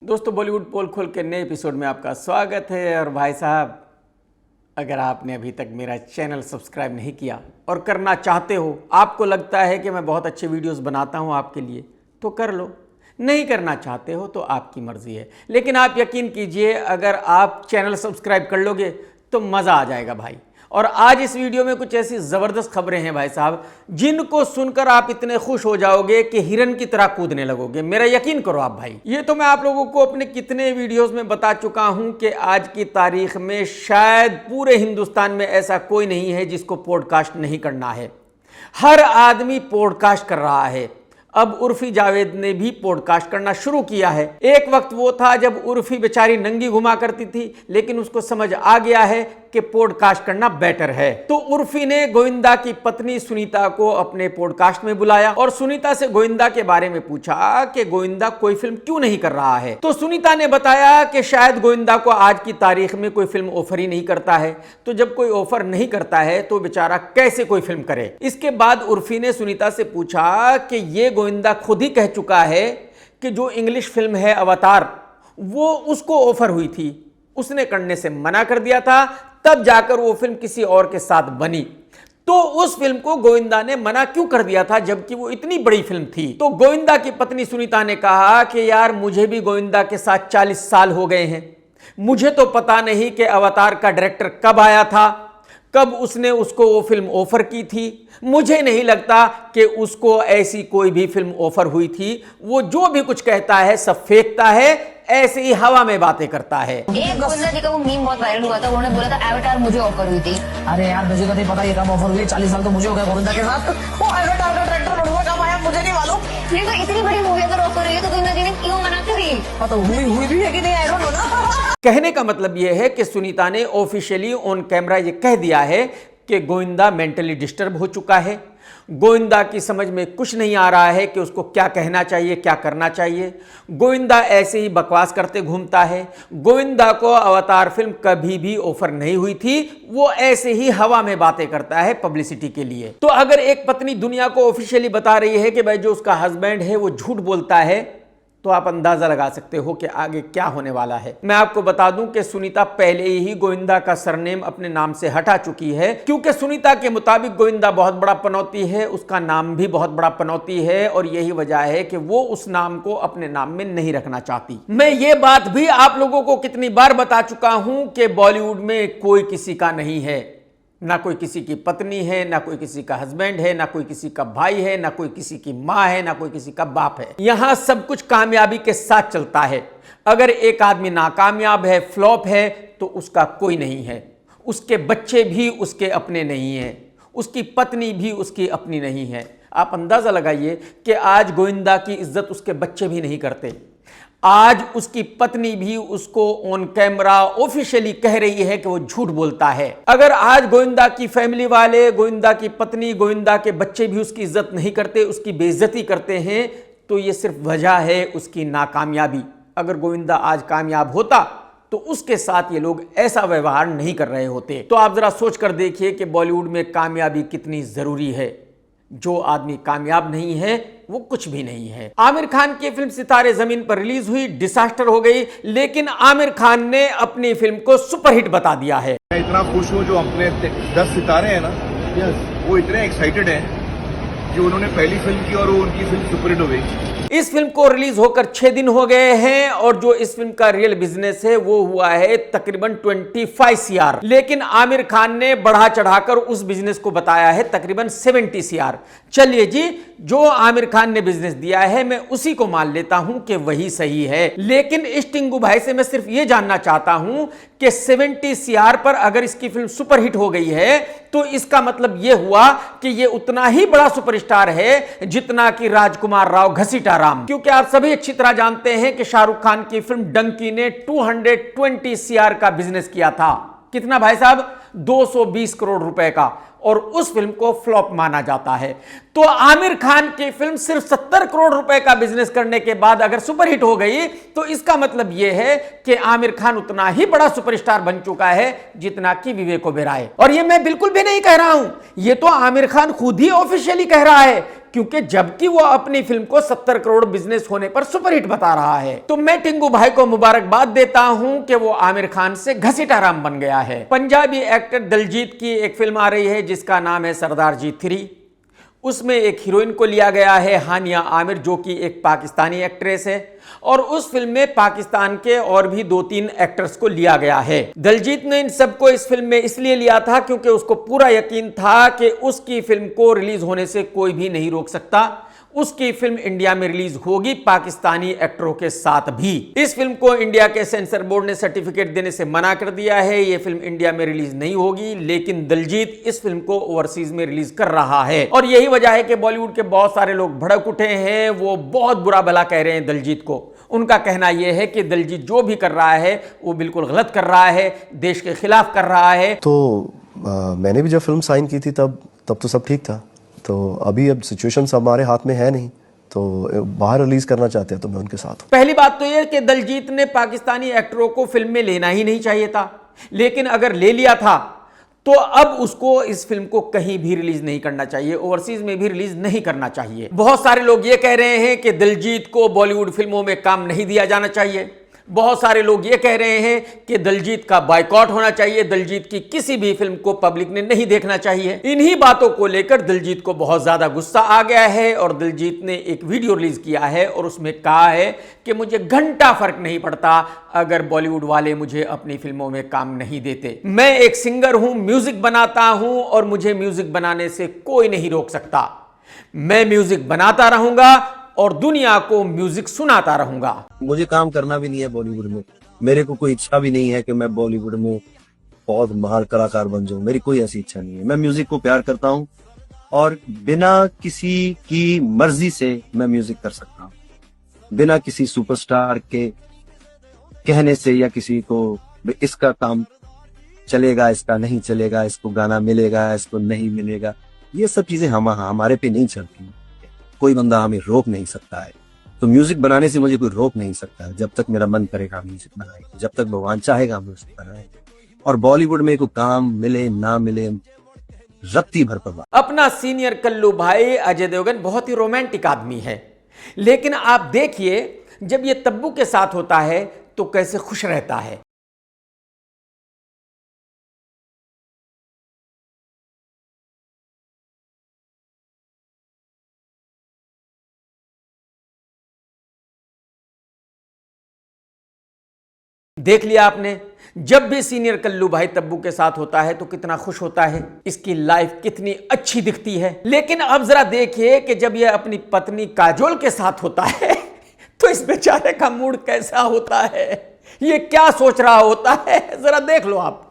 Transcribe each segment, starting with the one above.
दोस्तों, बॉलीवुड पोल खोल के नए एपिसोड में आपका स्वागत है। और भाई साहब, अगर आपने अभी तक मेरा चैनल सब्सक्राइब नहीं किया और करना चाहते हो, आपको लगता है कि मैं बहुत अच्छे वीडियोस बनाता हूं आपके लिए, तो कर लो। नहीं करना चाहते हो तो आपकी मर्जी है, लेकिन आप यकीन कीजिए, अगर आप चैनल सब्सक्राइब कर लोगे तो मज़ा आ जाएगा भाई। और आज इस वीडियो में कुछ ऐसी ज़बरदस्त खबरें हैं भाई साहब, जिनको सुनकर आप इतने खुश हो जाओगे कि हिरन की तरह कूदने लगोगे। मेरा यकीन करो आप भाई। ये तो मैं आप लोगों को अपने कितने वीडियोस में बता चुका हूं कि आज की तारीख में शायद पूरे हिंदुस्तान में ऐसा कोई नहीं है जिसको पॉडकास्ट नहीं करना है। हर आदमी पॉडकास्ट कर रहा है। अब उर्फी जावेद ने भी पॉडकास्ट करना शुरू किया है। एक वक्त वो था जब उर्फी बेचारी नंगी घुमा करती थी, लेकिन उसको समझ आ गया है कि पॉडकास्ट करना बेटर है। तो उर्फी ने गोविंदा की पत्नी सुनीता को अपने पॉडकास्ट में बुलाया और सुनीता से गोविंदा के बारे में पूछा कि गोविंदा कोई फिल्म क्यों नहीं कर रहा है। तो सुनीता ने बताया कि शायद गोविंदा को आज की तारीख में कोई फिल्म ऑफर ही नहीं करता है। तो जब कोई ऑफर नहीं करता है तो बेचारा कैसे कोई फिल्म करे। इसके बाद उर्फी ने सुनीता से पूछा कि ये गोविंदा खुद ही कह चुका है कि जो इंग्लिश फिल्म है अवतार, वो उसको ऑफर हुई थी, उसने करने से मना कर दिया था, तब जाकर वो फिल्म किसी और के साथ बनी। तो उस फिल्म को गोविंदा ने मना क्यों कर दिया था जबकि वो इतनी बड़ी फिल्म थी। तो गोविंदा की पत्नी सुनीता ने कहा कि यार, मुझे भी गोविंदा के साथ 40 साल हो गए हैं, मुझे तो पता नहीं कि अवतार का डायरेक्टर कब आया था, कब उसने उसको वो फिल्म ऑफर की थी। मुझे नहीं लगता कि उसको ऐसी कोई भी फिल्म ऑफर हुई थी। वो जो भी कुछ कहता है सब फेंकता है, ऐसे ही हवा में बातें करता है। एक गोविंदा जी का वो मीम बहुत वायरल हुआ था, उन्होंने बोला था एवतार मुझे ऑफर हुई थी। अरे यार, मुझे तो नहीं पता ये कब ऑफर हुई। 40 साल तो मुझे हो गए गोविंदा के साथ। वो एवतार का डायरेक्टर बनूंगा कब आया मुझे नहीं मालूम। नहीं तो इतनी बड़ी मूवी अगर ऑफर हुई है तो गोविंदा जी ने क्यों मना करी? पता हुई भी है कि नहीं, आई डोंट नो ना। कहने का मतलब यह है कि सुनीता ने ऑफिशियली ऑन कैमरा ये कह दिया है कि गोविंदा मेंटली डिस्टर्ब हो चुका है। गोविंदा की समझ में कुछ नहीं आ रहा है कि उसको क्या कहना चाहिए, क्या करना चाहिए। गोविंदा ऐसे ही बकवास करते घूमता है। गोविंदा को अवतार फिल्म कभी भी ऑफर नहीं हुई थी, वो ऐसे ही हवा में बातें करता है पब्लिसिटी के लिए। तो अगर एक पत्नी दुनिया को ऑफिशियली बता रही है कि भाई जो उसका हस्बैंड है वो झूठ बोलता है, तो आप अंदाजा लगा सकते हो कि आगे क्या होने वाला है। मैं आपको बता दूं कि सुनीता पहले ही गोविंदा का सरनेम अपने नाम से हटा चुकी है, क्योंकि सुनीता के मुताबिक गोविंदा बहुत बड़ा पनौती है, उसका नाम भी बहुत बड़ा पनौती है, और यही वजह है कि वो उस नाम को अपने नाम में नहीं रखना चाहती। मैं ये बात भी आप लोगों को कितनी बार बता चुका हूं कि बॉलीवुड में कोई किसी का नहीं है। ना कोई किसी की पत्नी है, ना कोई किसी का हस्बैंड है, ना कोई किसी का भाई है, ना कोई किसी की माँ है, ना कोई किसी का बाप है। यहां सब कुछ कामयाबी के साथ चलता है। अगर एक आदमी नाकामयाब है, फ्लॉप है, तो उसका कोई नहीं है, उसके बच्चे भी उसके अपने नहीं हैं, उसकी पत्नी भी उसकी अपनी नहीं है। आप अंदाजा लगाइए कि आज गोविंदा की इज्जत उसके बच्चे भी नहीं करते। आज उसकी पत्नी भी उसको ऑन कैमरा ऑफिशियली कह रही है कि वो झूठ बोलता है। अगर आज गोविंदा की फैमिली वाले, गोविंदा की पत्नी, गोविंदा के बच्चे भी उसकी इज्जत नहीं करते, उसकी बेइज्जती करते हैं, तो ये सिर्फ वजह है उसकी नाकामयाबी। अगर गोविंदा आज कामयाब होता तो उसके साथ ये लोग ऐसा व्यवहार नहीं कर रहे होते। तो आप जरा सोच कर देखिए कि बॉलीवुड में कामयाबी कितनी जरूरी है। जो आदमी कामयाब नहीं है वो कुछ भी नहीं है। आमिर खान की फिल्म सितारे जमीन पर रिलीज हुई, डिसास्टर हो गई, लेकिन आमिर खान ने अपनी फिल्म को सुपरहिट बता दिया है। मैं इतना खुश हूँ जो अपने 10 सितारे हैं ना, वो इतने एक्साइटेड हैं कि उन्होंने पहली फिल्म की और वो उनकी फिल्म सुपरहिट हो गई। इस फिल्म को रिलीज होकर 6 दिन हो गए हैं और जो इस फिल्म का रियल बिजनेस है वो हुआ है तकरीबन 25 CR, लेकिन आमिर खान ने बढ़ा चढ़ाकर उस बिजनेस को बताया है तकरीबन 70 CR। चलिए जी, जो आमिर खान ने बिजनेस दिया है मैं उसी को मान लेता हूं कि वही सही है, लेकिन इस टिंगू भाई से मैं सिर्फ ये जानना चाहता हूं कि 70 CR पर अगर इसकी फिल्म सुपरहिट हो गई है तो इसका मतलब यह हुआ कि यह उतना ही बड़ा सुपरस्टार है जितना कि राजकुमार राव घसीटा राम। क्योंकि आप सभी अच्छी तरह जानते हैं कि शाहरुख खान की फिल्म डंकी ने 220 CR का बिजनेस किया था। कितना भाई साहब? 220 करोड़ रुपए का, और उस फिल्म को फ्लॉप माना जाता है। तो आमिर खान की फिल्म सिर्फ 70 करोड़ रुपए का बिजनेस करने के बाद अगर सुपरहिट हो गई तो इसका मतलब यह है कि आमिर खान उतना ही बड़ा सुपरस्टार बन चुका है जितना कि विवेक ओबेरॉय। और यह मैं बिल्कुल भी नहीं कह रहा हूं, यह तो आमिर खान खुद ही ऑफिशियली कह रहा है क्योंकि जबकि वो अपनी फिल्म को 70 करोड़ बिजनेस होने पर सुपरहिट बता रहा है। तो मैं टिंकू भाई को मुबारकबाद देता हूं कि वो आमिर खान से घसीटाराम बन गया है। पंजाबी एक्टर दिलजीत की एक फिल्म आ रही है जिसका नाम है सरदार जी 3। उसमें एक हीरोइन को लिया गया है हानिया आमिर, जो कि एक पाकिस्तानी एक्ट्रेस है, और उस फिल्म में पाकिस्तान के और भी 2-3 एक्टर्स को लिया गया है। दिलजीत ने इन सबको इस फिल्म में इसलिए लिया था क्योंकि उसको पूरा यकीन था कि उसकी फिल्म को रिलीज होने से कोई भी नहीं रोक सकता। उसकी फिल्म इंडिया में रिलीज होगी पाकिस्तानी एक्टरों के साथ भी। इस फिल्म को इंडिया के सेंसर बोर्ड ने सर्टिफिकेट देने से मना कर दिया है, यह फिल्म इंडिया में रिलीज नहीं होगी, लेकिन दिलजीत इस फिल्म को ओवरसीज में रिलीज कर रहा है। और यही वजह है कि बॉलीवुड के बहुत सारे लोग भड़क उठे हैं, वो बहुत बुरा भला कह रहे हैं दिलजीत को। उनका कहना यह है कि दिलजीत जो भी कर रहा है वो बिल्कुल गलत कर रहा है, देश के खिलाफ कर रहा है। तो मैंने भी जब फिल्म साइन की थी तब तो सब ठीक था। तो अभी अब सिचुएशन हमारे हाथ में है नहीं, तो बाहर रिलीज करना चाहते हैं तो मैं उनके साथ हूं। पहली बात तो यह कि दिलजीत ने पाकिस्तानी एक्टरों को फिल्म में लेना ही नहीं चाहिए था, लेकिन अगर ले लिया था तो अब उसको इस फिल्म को कहीं भी रिलीज नहीं करना चाहिए, ओवरसीज में भी रिलीज नहीं करना चाहिए। बहुत सारे लोग ये कह रहे हैं कि दिलजीत को बॉलीवुड फिल्मों में काम नहीं दिया जाना चाहिए। बहुत सारे लोग ये कह रहे हैं कि दिलजीत का बायकॉट होना चाहिए, दिलजीत की किसी भी फिल्म को पब्लिक ने नहीं देखना चाहिए। इन्हीं बातों को लेकर दिलजीत को बहुत ज्यादा गुस्सा आ गया है और दिलजीत ने एक वीडियो रिलीज किया है और उसमें कहा है कि मुझे घंटा फर्क नहीं पड़ता अगर बॉलीवुड वाले मुझे अपनी फिल्मों में काम नहीं देते। मैं एक सिंगर हूं, म्यूजिक बनाता हूं और मुझे म्यूजिक बनाने से कोई नहीं रोक सकता। मैं म्यूजिक बनाता रहूंगा और दुनिया को म्यूजिक सुनाता रहूंगा। मुझे काम करना भी नहीं है बॉलीवुड में, मेरे को कोई इच्छा भी नहीं है कि मैं बॉलीवुड में बहुत महान कलाकार बन जाऊं, मेरी कोई ऐसी इच्छा नहीं है। मैं म्यूजिक को प्यार करता हूं और बिना किसी की मर्जी से मैं म्यूजिक कर सकता हूं, बिना किसी सुपरस्टार के कहने से या किसी को इसका काम चलेगा, इसका नहीं चलेगा, इसको गाना मिलेगा, इसको नहीं मिलेगा, ये सब चीजें हमारे पे नहीं चलती। कोई बंदा हमें रोक नहीं सकता है। तो म्यूजिक बनाने से मुझे कोई रोक नहीं सकता है। जब तक मेरा मन करेगा म्यूजिक बनाएंगे, जब तक भगवान चाहेगा म्यूजिक बनाएंगे। और बॉलीवुड में कोई काम मिले ना मिले रत्ती भर परवाह। अपना सीनियर कल्लू भाई अजय देवगन बहुत ही रोमांटिक आदमी है, लेकिन आप देखिए जब ये तब्बू के साथ होता है तो कैसे खुश रहता है। देख लिया आपने, जब भी सीनियर कल्लू भाई तब्बू के साथ होता है तो कितना खुश होता है, इसकी लाइफ कितनी अच्छी दिखती है। लेकिन अब जरा देखिए कि जब यह अपनी पत्नी काजोल के साथ होता है तो इस बेचारे का मूड कैसा होता है, ये क्या सोच रहा होता है, जरा देख लो आप।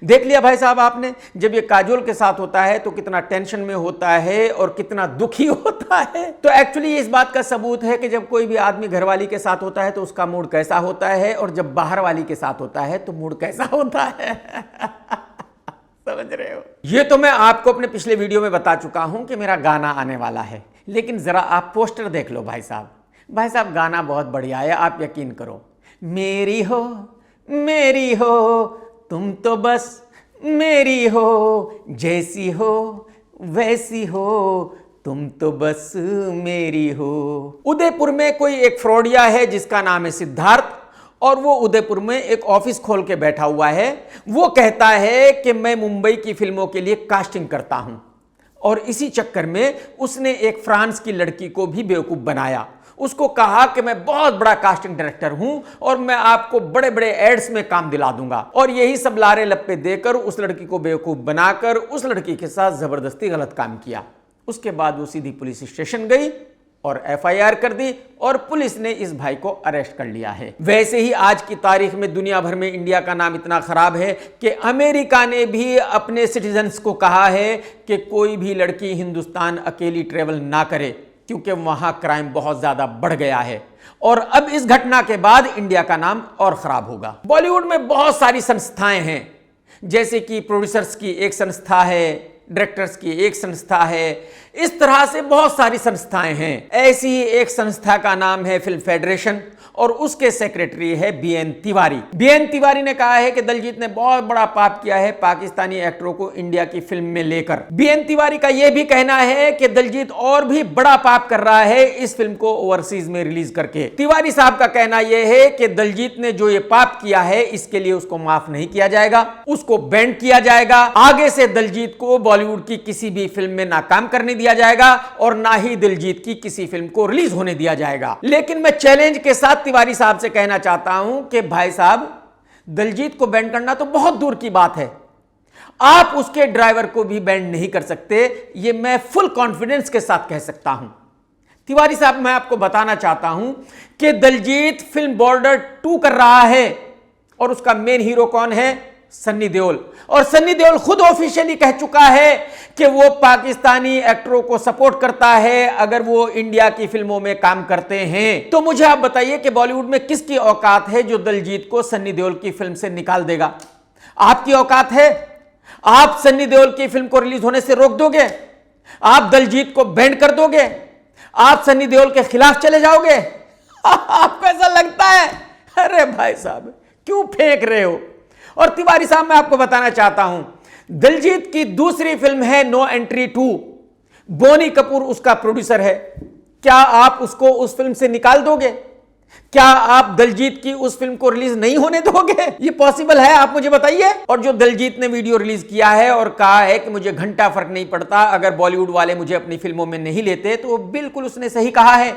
देख लिया भाई साहब आपने, जब ये काजोल के साथ होता है तो कितना टेंशन में होता है और कितना दुखी होता है। तो एक्चुअली ये इस बात का सबूत है कि जब कोई भी आदमी घरवाली के साथ होता है तो उसका मूड कैसा होता है, और जब बाहर वाली के साथ होता है तो मूड कैसा होता है। समझ रहे हो? ये तो मैं आपको अपने पिछले वीडियो में बता चुका हूं कि मेरा गाना आने वाला है, लेकिन जरा आप पोस्टर देख लो भाई साहब। भाई साहब गाना बहुत बढ़िया है, आप यकीन करो। मेरी हो तुम तो बस मेरी हो, जैसी हो वैसी हो तुम तो बस मेरी हो। उदयपुर में कोई एक फ्रॉडिया है जिसका नाम है सिद्धार्थ, और वो उदयपुर में एक ऑफिस खोल के बैठा हुआ है। वो कहता है कि मैं मुंबई की फिल्मों के लिए कास्टिंग करता हूं, और इसी चक्कर में उसने एक फ्रांस की लड़की को भी बेवकूफ बनाया। उसको कहा कि मैं बहुत बड़ा कास्टिंग डायरेक्टर हूं और मैं आपको बड़े बड़े एड्स में काम दिला दूंगा, और यही सब लारे लप्पे देकर उस लड़की को बेवकूफ बनाकर उस लड़की के साथ जबरदस्ती गलत काम किया। उसके बाद वो सीधी पुलिस स्टेशन गई और FIR कर दी और पुलिस ने इस भाई को अरेस्ट कर लिया है। वैसे ही आज की तारीख में दुनिया भर में इंडिया का नाम इतना खराब है कि अमेरिका ने भी अपने सिटीजन्स को कहा है कि कोई भी लड़की हिंदुस्तान अकेली ट्रेवल ना करे, क्योंकि वहां क्राइम बहुत ज्यादा बढ़ गया है। और अब इस घटना के बाद इंडिया का नाम और खराब होगा। बॉलीवुड में बहुत सारी संस्थाएं हैं, जैसे कि प्रोड्यूसर्स की एक संस्था है, डायरेक्टर्स की एक संस्था है, इस तरह से बहुत सारी संस्थाएं हैं। ऐसी ही एक संस्था का नाम है फिल्म फेडरेशन, और उसके सेक्रेटरी है बीएन तिवारी। बीएन तिवारी ने कहा है कि दिलजीत ने बहुत बड़ा पाप किया है पाकिस्तानी एक्टरों को इंडिया की फिल्म में लेकर। बीएन तिवारी का यह भी कहना है कि दिलजीत और भी बड़ा पाप कर रहा है इस फिल्म को ओवरसीज में रिलीज करके। तिवारी साहब का कहना यह है कि दिलजीत ने जो ये पाप किया है इसके लिए उसको माफ नहीं किया जाएगा, उसको बैंड किया जाएगा। आगे से दिलजीत को बॉलीवुड की किसी भी फिल्म में नाकाम करने दिया जाएगा और ना ही दिलजीत की किसी फिल्म को रिलीज होने दिया जाएगा। लेकिन मैं चैलेंज के साथ तिवारी साहब से कहना चाहता हूं कि भाई साहब, दिलजीत को बैंड करना तो बहुत दूर की बात है, आप उसके ड्राइवर को भी बैंड नहीं कर सकते, यह मैं फुल कॉन्फिडेंस के साथ कह सकता हूं। तिवारी साहब, मैं आपको बताना चाहता हूं कि दिलजीत फिल्म बॉर्डर 2 कर रहा है और उसका मेन हीरो कौन है? सन्नी देओल। और सन्नी देओल खुद ऑफिशियली कह चुका है कि वो पाकिस्तानी एक्टरों को सपोर्ट करता है अगर वो इंडिया की फिल्मों में काम करते हैं। तो मुझे आप बताइए कि बॉलीवुड में किसकी औकात है जो दिलजीत को सन्नी देओल की फिल्म से निकाल देगा? आपकी औकात है? आप सन्नी देओल की फिल्म को रिलीज होने से रोक दोगे? आप दिलजीत को बैंड कर दोगे? आप सन्नी देओल के खिलाफ चले जाओगे? आपको ऐसा लगता है? अरे भाई साहब, क्यों फेंक रहे हो? और तिवारी साहब, मैं आपको बताना चाहता हूं, दिलजीत की दूसरी फिल्म है नो एंट्री 2, बोनी कपूर उसका प्रोड्यूसर है। क्या आप उसको उस फिल्म से निकाल दोगे? क्या आप दिलजीत की उस फिल्म को रिलीज नहीं होने दोगे? ये पॉसिबल है? आप मुझे बताइए। और जो दिलजीत ने वीडियो रिलीज किया है और कहा है कि मुझे घंटा फर्क नहीं पड़ता अगर बॉलीवुड वाले मुझे अपनी फिल्मों में नहीं लेते, तो बिल्कुल उसने सही कहा है।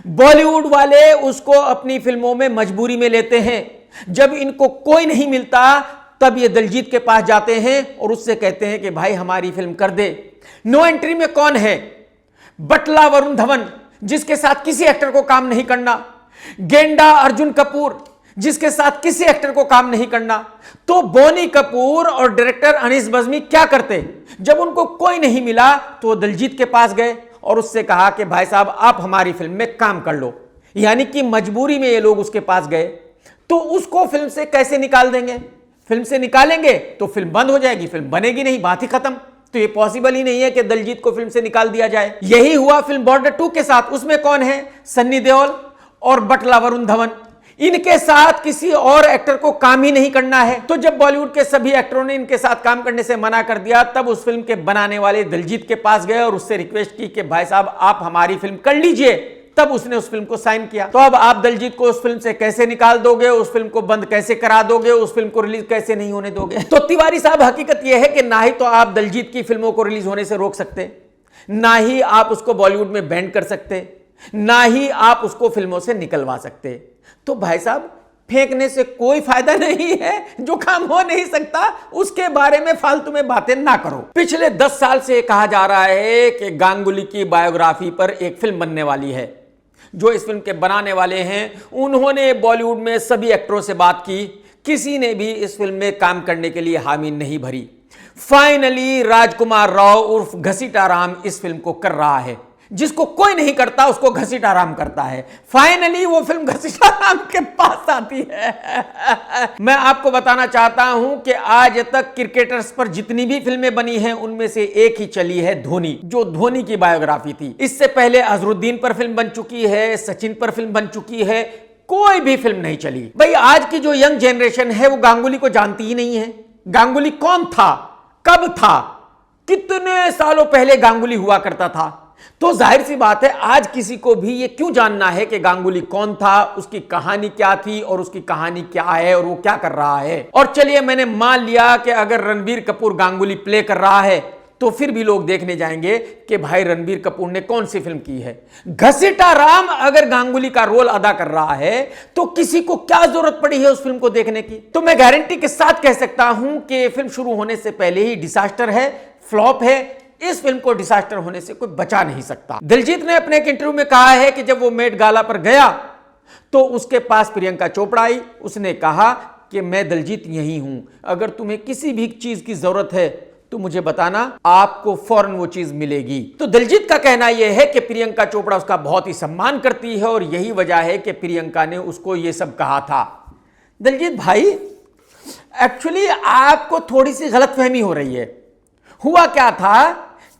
बॉलीवुड वाले उसको अपनी फिल्मों में मजबूरी में लेते हैं। जब इनको कोई नहीं मिलता तब ये दिलजीत के पास जाते हैं और उससे कहते हैं कि भाई हमारी फिल्म कर दे। नो एंट्री में कौन है? बटला वरुण धवन, जिसके साथ किसी एक्टर को काम नहीं करना। गेंडा अर्जुन कपूर, जिसके साथ किसी एक्टर को काम नहीं करना। तो बोनी कपूर और डायरेक्टर अनीस बज्मी क्या करते? जब उनको कोई नहीं मिला तो दिलजीत के पास गए और उससे कहा कि भाई साहब आप हमारी फिल्म में काम कर लो। यानी कि मजबूरी में ये लोग उसके पास गए। तो उसको फिल्म से कैसे निकाल देंगे? फिल्म से निकालेंगे तो फिल्म बंद हो जाएगी, फिल्म बनेगी नहीं, बात ही खत्म। तो ये पॉसिबल ही नहीं है कि दिलजीत को फिल्म से निकाल दिया जाए। यही हुआ फिल्म बॉर्डर 2 के साथ। उसमें कौन है? सन्नी देओल और बटला वरुण धवन। इनके साथ किसी और एक्टर को काम ही नहीं करना है। तो जब बॉलीवुड के सभी एक्टरों ने इनके साथ काम करने से मना कर दिया, तब उस फिल्म के बनाने वाले दिलजीत के पास गए और उससे रिक्वेस्ट की कि भाई साहब आप हमारी फिल्म कर लीजिए। तब उसने उस फिल्म को साइन किया। तो अब आप दिलजीत को उस फिल्म से कैसे निकाल दोगे? उस फिल्म को बंद कैसे करा दोगे? उस फिल्म को रिलीज कैसे नहीं होने दोगे? तो तिवारी साहब, हकीकत यह है कि ना ही तो आप दिलजीत की फिल्मों को रिलीज होने से रोक सकते, ना ही आप उसको बॉलीवुड में बैन कर सकते, ना ही आप उसको फिल्मों से निकलवा सकते। तो भाई साहब, फेंकने से कोई फायदा नहीं है। जो काम हो नहीं सकता उसके बारे में फालतू में बातें ना करो। पिछले 10 साल से कहा जा रहा है कि गांगुली की बायोग्राफी पर एक फिल्म बनने वाली है। जो इस फिल्म के बनाने वाले हैं उन्होंने बॉलीवुड में सभी एक्टरों से बात की, किसी ने भी इस फिल्म में काम करने के लिए हामी नहीं भरी। फाइनली राजकुमार राव उर्फ घसीटा राम इस फिल्म को कर रहा है। जिसको कोई नहीं करता उसको घसीटा राम करता है। फाइनली वो फिल्म घसीटा राम के पास आती है। मैं आपको बताना चाहता हूं कि आज तक क्रिकेटर्स पर जितनी भी फिल्में बनी हैं उनमें से एक ही चली है धोनी, जो धोनी की बायोग्राफी थी। इससे पहले अजहरुद्दीन पर फिल्म बन चुकी है, सचिन पर फिल्म बन चुकी है, कोई भी फिल्म नहीं चली। भाई आज की जो यंग जनरेशन है वो गांगुली को जानती ही नहीं है। गांगुली कौन था, कब था, कितने सालों पहले गांगुली हुआ करता था। तो जाहिर सी बात है आज किसी को भी ये क्यों जानना है कि गांगुली कौन था, उसकी कहानी क्या थी और उसकी कहानी क्या है और वो क्या कर रहा है। और चलिए मैंने मान लिया कि अगर रणबीर कपूर गांगुली प्ले कर रहा है तो फिर भी लोग देखने जाएंगे कि भाई रणबीर कपूर ने कौन सी फिल्म की है। घसीटा राम अगर गांगुली का रोल अदा कर रहा है तो किसी को क्या जरूरत पड़ी है उस फिल्म को देखने की। तो मैं गारंटी के साथ कह सकता हूं कि फिल्म शुरू होने से पहले ही डिजास्टर है, फ्लॉप है। इस फिल्म को डिजास्टर होने से कोई बचा नहीं सकता। दिलजीत ने अपने एक इंटरव्यू में कहा है कि जब वो मेट गाला पर गया तो उसके पास प्रियंका चोपड़ा आई। उसने कहा कि मैं दिलजीत यही हूं, अगर तुम्हें किसी भी चीज की जरूरत है तो मुझे बताना, आपको फौरन वो चीज मिलेगी। तो दिलजीत का कहना यह है कि प्रियंका चोपड़ा उसका बहुत ही सम्मान करती है और यही वजह है कि प्रियंका ने उसको यह सब कहा था। दिलजीत भाई, एक्चुअली आपको थोड़ी सी गलतफहमी हो रही है। हुआ क्या था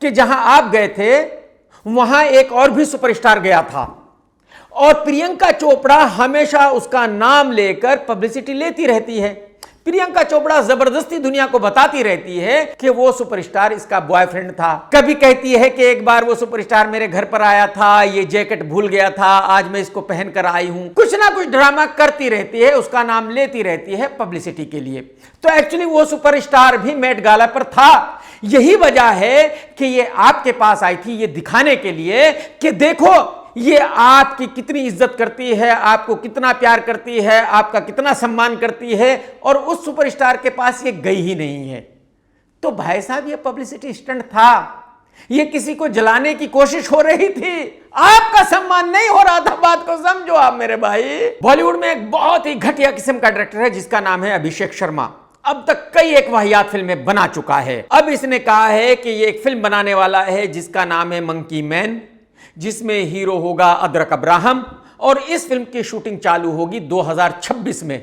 कि जहां आप गए थे वहां एक और भी सुपरस्टार गया था और प्रियंका चोपड़ा हमेशा उसका नाम लेकर पब्लिसिटी लेती रहती है। प्रियंका चोपड़ा जबरदस्ती दुनिया को बताती रहती है कि वो सुपरस्टार इसका बॉयफ्रेंड था। कभी कहती है कि एक बार वो सुपरस्टार मेरे घर पर आया था, ये जैकेट भूल गया था, आज मैं इसको पहनकर आई हूं। कुछ ना कुछ ड्रामा करती रहती है, उसका नाम लेती रहती है पब्लिसिटी के लिए। तो एक्चुअली वो सुपरस्टार भी मेट गाला पर था। यही वजह है कि ये आपके पास आई थी, ये दिखाने के लिए कि देखो ये आपकी कितनी इज्जत करती है, आपको कितना प्यार करती है, आपका कितना सम्मान करती है, और उस सुपरस्टार के पास ये गई ही नहीं है। तो भाई साहब ये पब्लिसिटी स्टंट था, ये किसी को जलाने की कोशिश हो रही थी, आपका सम्मान नहीं हो रहा था। बात को समझो आप मेरे भाई। बॉलीवुड में एक बहुत ही घटिया किस्म का डायरेक्टर है जिसका नाम है अभिषेक शर्मा। अब तक कई एक वाहियात फिल्में बना चुका है। अब इसने कहा है कि ये एक फिल्म बनाने वाला है जिसका नाम है मंकी मैन, जिसमें हीरो होगा अदरक अब्राहम, और इस फिल्म की शूटिंग चालू होगी 2026 में।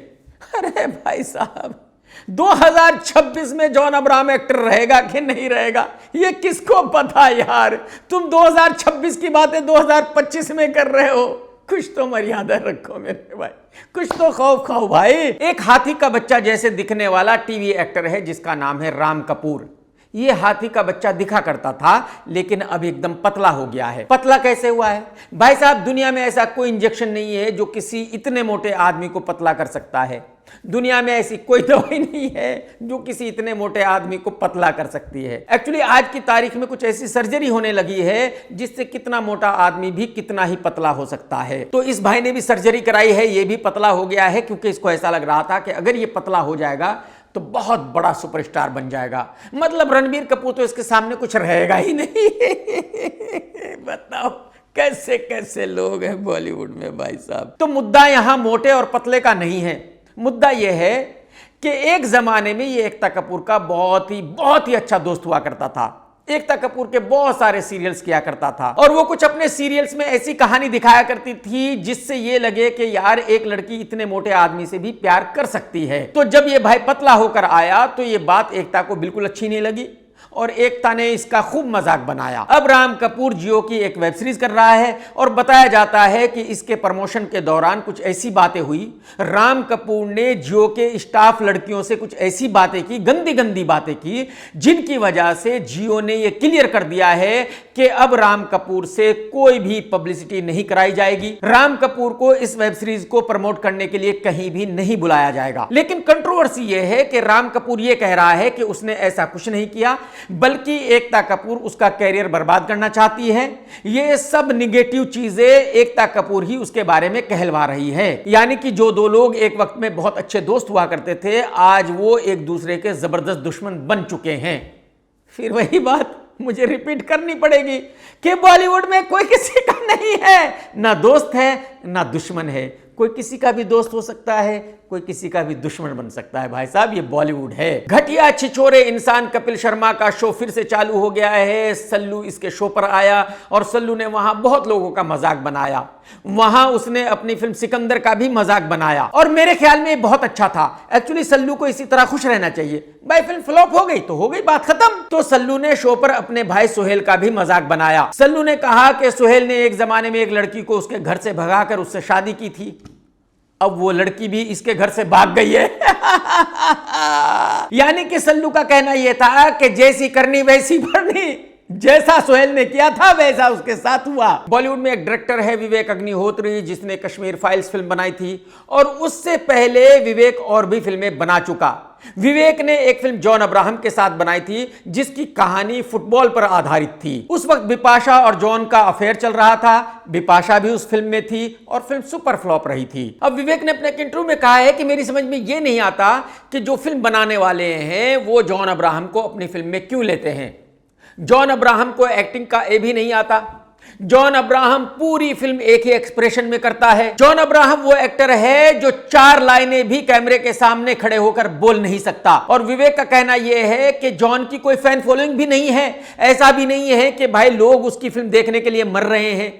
अरे भाई साहब 2026 में जॉन अब्राहम एक्टर रहेगा कि नहीं रहेगा ये किसको पता यार। तुम 2026 की बातें 2025 में कर रहे हो। कुछ तो मर्यादा रखो मेरे भाई, कुछ तो खौफ खाओ भाई। एक हाथी का बच्चा जैसे दिखने वाला टीवी एक्टर है जिसका नाम है राम कपूर। ये हाथी का बच्चा दिखा करता था लेकिन अब एकदम पतला हो गया है। पतला कैसे हुआ है भाई साहब? दुनिया में ऐसा कोई इंजेक्शन नहीं है जो किसी इतने मोटे आदमी को पतला कर सकता है। दुनिया में ऐसी कोई दवाई नहीं है जो किसी इतने मोटे आदमी को पतला कर सकती है। एक्चुअली आज की तारीख में कुछ ऐसी सर्जरी होने लगी है जिससे कितना मोटा आदमी भी कितना ही पतला हो सकता है। तो इस भाई ने भी सर्जरी कराई है, ये भी पतला हो गया है क्योंकि इसको ऐसा लग रहा था कि अगर ये पतला हो जाएगा तो बहुत बड़ा सुपरस्टार बन जाएगा। मतलब रणबीर कपूर तो इसके सामने कुछ रहेगा ही नहीं। बताओ कैसे कैसे लोग हैं बॉलीवुड में भाई साहब। तो मुद्दा यहां मोटे और पतले का नहीं है, मुद्दा यह है कि एक जमाने में ये एकता कपूर का बहुत ही अच्छा दोस्त हुआ करता था। एकता कपूर के बहुत सारे सीरियल्स किया करता था और वो कुछ अपने सीरियल्स में ऐसी कहानी दिखाया करती थी जिससे ये लगे कि यार एक लड़की इतने मोटे आदमी से भी प्यार कर सकती है। तो जब ये भाई पतला होकर आया तो ये बात एकता को बिल्कुल अच्छी नहीं लगी और एकता ने इसका खूब मजाक बनाया। अब राम कपूर जियो की एक वेब सीरीज कर रहा है और बताया जाता है कि इसके प्रमोशन के दौरान कुछ ऐसी बातें हुई, राम कपूर ने जियो के स्टाफ लड़कियों से कुछ ऐसी बातें की, गंदी गंदी बातें की, जिनकी वजह से जियो ने यह क्लियर कर दिया है कि अब राम कपूर से कोई भी पब्लिसिटी नहीं कराई जाएगी। राम कपूर को इस वेब सीरीज को प्रमोट करने के लिए कहीं भी नहीं बुलाया जाएगा। लेकिन कंट्रोवर्सी यह है कि राम कपूर यह कह रहा है कि उसने ऐसा कुछ नहीं किया, बल्कि एकता कपूर उसका कैरियर बर्बाद करना चाहती है। ये सब निगेटिव चीजें एकता कपूर ही उसके बारे में कहलवा रही है। यानी कि जो दो लोग एक वक्त में बहुत अच्छे दोस्त हुआ करते थे, आज वो एक दूसरे के जबरदस्त दुश्मन बन चुके हैं। फिर वही बात मुझे रिपीट करनी पड़ेगी कि बॉलीवुड में कोई किसी का नहीं है, ना दोस्त है ना दुश्मन है। कोई किसी का भी दोस्त हो सकता है, कोई किसी का भी दुश्मन बन सकता है। भाई साहब ये बॉलीवुड है। घटिया छिछोरे इंसान कपिल शर्मा का शो फिर से चालू हो गया है। सल्लू इसके शो पर आया और सल्लू ने वहां बहुत लोगों का मजाक बनाया। वहां उसने अपनी फिल्म सिकंदर का भी मजाक बनाया और मेरे ख्याल में बहुत अच्छा था। एक्चुअली सल्लू को इसी तरह खुश रहना चाहिए। भाई फिल्म फ्लॉप हो गई तो हो गई, बात खत्म। तो सल्लू ने शो पर अपने भाई सोहेल का भी मजाक बनाया। सल्लू ने कहा कि सोहेल ने एक जमाने में एक लड़की को उसके घर से भगाकर उससे शादी की थी, अब वो लड़की भी इसके घर से भाग गई है। यानी कि सल्लू का कहना यह था कि जैसी करनी वैसी भरनी, जैसा सोहेल ने किया था वैसा उसके साथ हुआ। बॉलीवुड में एक डायरेक्टर है विवेक अग्निहोत्री, जिसने कश्मीर फाइल्स फिल्म बनाई थी और उससे पहले विवेक और भी फिल्में बना चुका। विवेक ने एक फिल्म जॉन अब्राहम के साथ बनाई थी जिसकी कहानी फुटबॉल पर आधारित थी। उस वक्त बिपाशा और जॉन का अफेयर चल रहा था, बिपाशा भी उस फिल्म में थी और फिल्म सुपर फ्लॉप रही थी। अब विवेक ने अपने इंटरव्यू में कहा है कि मेरी समझ में यह नहीं आता कि जो फिल्म बनाने वाले हैं वो जॉन अब्राहम को अपनी फिल्म में क्यों लेते हैं। जॉन अब्राहम को एक्टिंग का ए भी नहीं आता। जॉन अब्राहम पूरी फिल्म एक ही एक्सप्रेशन में करता है। जॉन अब्राहम वो एक्टर है जो 4 लाइनें भी कैमरे के सामने खड़े होकर बोल नहीं सकता। और विवेक का कहना यह है कि जॉन की कोई फैन फॉलोइंग भी नहीं है। ऐसा भी नहीं है कि भाई लोग उसकी फिल्म देखने के लिए मर रहे हैं।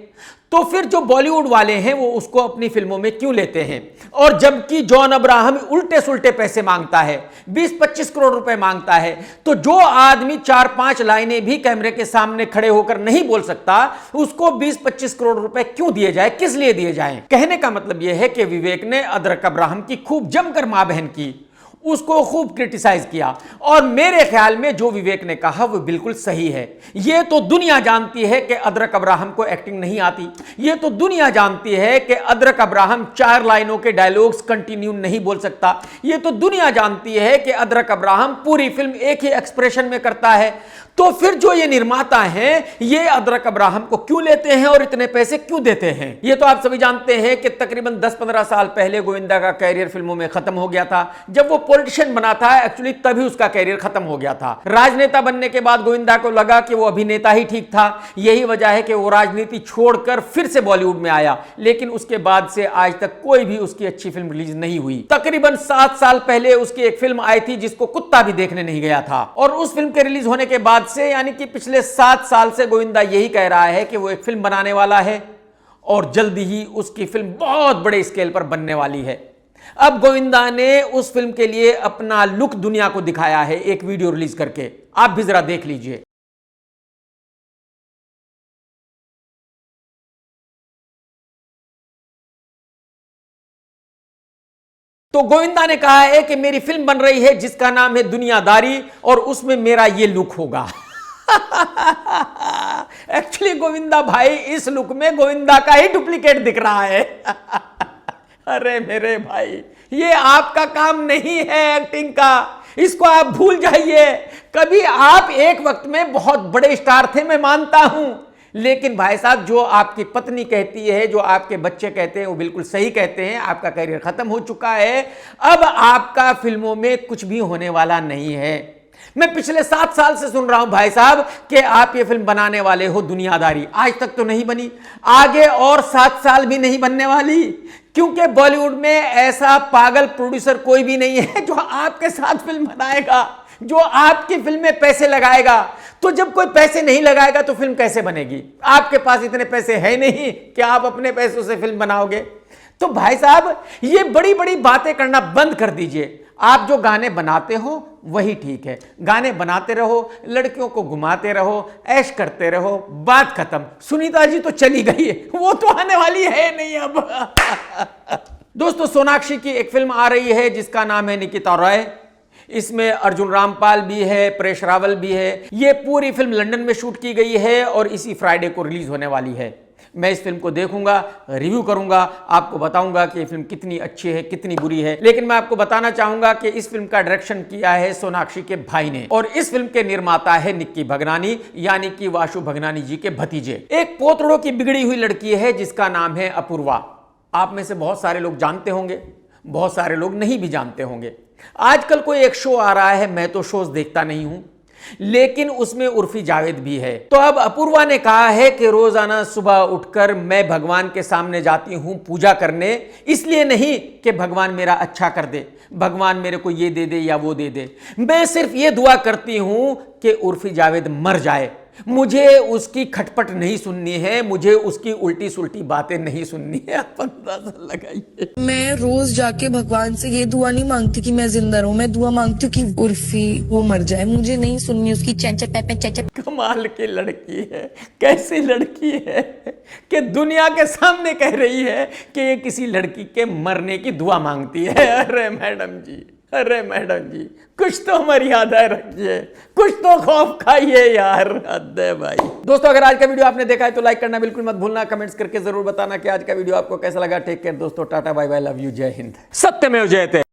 तो फिर जो बॉलीवुड वाले हैं वो उसको अपनी फिल्मों में क्यों लेते हैं? और जबकि जॉन अब्राहम उल्टे सुल्टे पैसे मांगता है, 20-25 करोड़ रुपए मांगता है, तो जो आदमी 4-5 लाइनें भी कैमरे के सामने खड़े होकर नहीं बोल सकता, उसको 20-25 करोड़ रुपए क्यों दिए जाए, किस लिए दिए जाए? कहने का मतलब यह है कि विवेक ने अदरक अब्राहम की खूब जमकर मां बहन की, उसको खूब क्रिटिसाइज किया, और मेरे ख्याल में जो विवेक ने कहा वो बिल्कुल सही है। यह तो दुनिया जानती है कि अदरक अब्राहम को एक्टिंग नहीं आती, यह तो दुनिया जानती है कि अदरक अब्राहम 4 लाइनों के डायलॉग्स कंटिन्यू नहीं बोल सकता, यह तो दुनिया जानती है कि अदरक अब्राहम पूरी फिल्म एक ही एक्सप्रेशन में करता है। तो फिर जो ये निर्माता हैं, ये अदरक अब्राहम को क्यों लेते हैं और इतने पैसे क्यों देते हैं? ये तो आप सभी जानते हैं कि तकरीबन 10-15 साल पहले गोविंदा का कैरियर फिल्मों में खत्म हो गया था। जब वो पॉलिटिशियन बना था, एक्चुअली तभी उसका कैरियर खत्म हो गया था। राजनेता बनने के बाद गोविंदा को लगा कि वो अभिनेता ही ठीक था, यही वजह है कि वो राजनीति छोड़कर फिर से बॉलीवुड में आया, लेकिन उसके बाद से आज तक कोई भी उसकी अच्छी फिल्म रिलीज नहीं हुई। तकरीबन 7 साल पहले उसकी एक फिल्म आई थी जिसको कुत्ता भी देखने नहीं गया था, और उस फिल्म के रिलीज होने के बाद से, यानी कि पिछले 7 साल से गोविंदा यही कह रहा है कि वो एक फिल्म बनाने वाला है और जल्दी ही उसकी फिल्म बहुत बड़े स्केल पर बनने वाली है। अब गोविंदा ने उस फिल्म के लिए अपना लुक दुनिया को दिखाया है एक वीडियो रिलीज करके, आप भी जरा देख लीजिए। तो गोविंदा ने कहा है कि मेरी फिल्म बन रही है जिसका नाम है दुनियादारी, और उसमें मेरा ये लुक होगा। एक्चुअली गोविंदा भाई इस लुक में गोविंदा का ही डुप्लीकेट दिख रहा है। अरे मेरे भाई, ये आपका काम नहीं है एक्टिंग का, इसको आप भूल जाइए। कभी आप एक वक्त में बहुत बड़े स्टार थे, मैं मानता हूं, लेकिन भाई साहब जो आपकी पत्नी कहती है, जो आपके बच्चे कहते हैं, वो बिल्कुल सही कहते हैं। आपका करियर खत्म हो चुका है, अब आपका फिल्मों में कुछ भी होने वाला नहीं है। मैं पिछले 7 साल से सुन रहा हूं भाई साहब कि आप ये फिल्म बनाने वाले हो दुनियादारी, आज तक तो नहीं बनी, आगे और 7 साल भी नहीं बनने वाली, क्योंकि बॉलीवुड में ऐसा पागल प्रोड्यूसर कोई भी नहीं है जो आपके साथ फिल्म बनाएगा, जो आपकी फिल्म में पैसे लगाएगा। तो जब कोई पैसे नहीं लगाएगा तो फिल्म कैसे बनेगी? आपके पास इतने पैसे हैं नहीं कि आप अपने पैसों से फिल्म बनाओगे। तो भाई साहब ये बड़ी बड़ी बातें करना बंद कर दीजिए। आप जो गाने बनाते हो वही ठीक है, गाने बनाते रहो, लड़कियों को घुमाते रहो, ऐश करते रहो, बात खत्म। सुनीता जी तो चली गई है, वो तो आने वाली है नहीं अब। दोस्तों, सोनाक्षी की एक फिल्म आ रही है जिसका नाम है निकिता रॉय। इसमें अर्जुन रामपाल भी है, परेश रावल भी है। ये पूरी फिल्म लंदन में शूट की गई है और इसी फ्राइडे को रिलीज होने वाली है। मैं इस फिल्म को देखूंगा, रिव्यू करूंगा, आपको बताऊंगा कि ये फिल्म कितनी अच्छी है, कितनी बुरी है। लेकिन मैं आपको बताना चाहूंगा कि इस फिल्म का डायरेक्शन किया है सोनाक्षी के भाई ने, और इस फिल्म के निर्माता है निक्की भगनानी, यानी कि वासु भगनानी जी के भतीजे। एक पोतड़ों की बिगड़ी हुई लड़की है जिसका नाम है अपूर्वा। आप में से बहुत सारे लोग जानते होंगे, बहुत सारे लोग नहीं भी जानते होंगे। आजकल कोई एक शो आ रहा है, मैं तो शोज देखता नहीं हूं, लेकिन उसमें उर्फी जावेद भी है। तो अब अपूर्वा ने कहा है कि रोजाना सुबह उठकर मैं भगवान के सामने जाती हूं पूजा करने, इसलिए नहीं कि भगवान मेरा अच्छा कर दे, भगवान मेरे को ये दे दे या वो दे दे, मैं सिर्फ ये दुआ करती हूं कि उर्फी जावेद मर जाए। मुझे उसकी खटपट नहीं सुननी है, मुझे उसकी उल्टी सुल्टी बातें नहीं सुननी है। आप अंदाजा लगाइए। मैं रोज जाके भगवान से ये दुआ नहीं मांगती कि मैं जिंदा रहूं, मैं दुआ मांगती हूँ कि उर्फी वो मर जाए। मुझे नहीं सुननी उसकी चैंचे पैपे चैंचे। कमाल की लड़की है, कैसी लड़की है कि दुनिया के सामने कह रही है कि ये किसी लड़की के मरने की दुआ मांगती है। अरे मैडम जी, अरे मैडम जी, कुछ तो मर्यादा रखिए, कुछ तो खौफ खाइए यार, हद है भाई। दोस्तों, अगर आज का वीडियो आपने देखा है तो लाइक करना बिल्कुल मत भूलना, कमेंट्स करके जरूर बताना कि आज का वीडियो आपको कैसा लगा। टेक केयर दोस्तों, tata bye bye, love you, जय हिंद, सत्यमेव जयते।